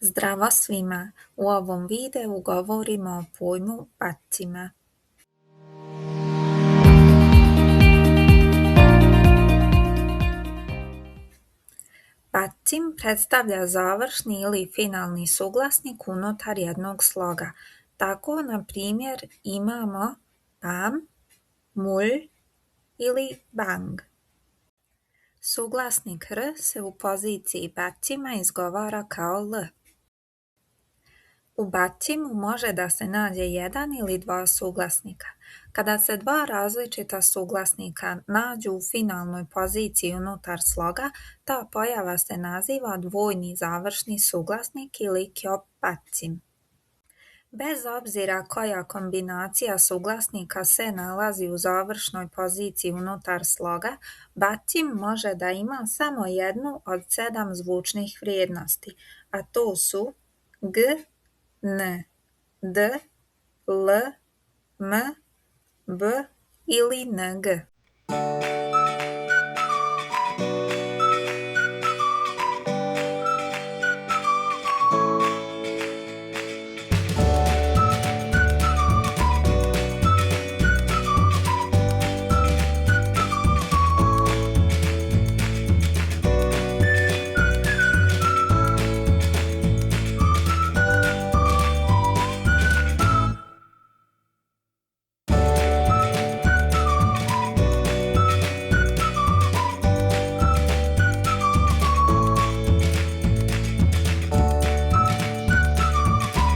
Zdravo svima! U ovom videu govorimo o pojmu pacima. Pacim predstavlja završni ili finalni suglasnik unutar jednog sloga. Tako, na primjer, imamo pam, mulj ili bang. Suglasnik r se u poziciji pacima izgovara kao l. U bacimu može da se nađe jedan ili dva suglasnika. Kada se dva različita suglasnika nađu u finalnoj poziciji unutar sloga, ta pojava se naziva dvojni završni suglasnik ili kjop bacim. Bez obzira koja kombinacija suglasnika se nalazi u završnoj poziciji unutar sloga, bacim može da ima samo jednu od 7 zvučnih vrijednosti, a to su g, n, d, l, m, b ili ng.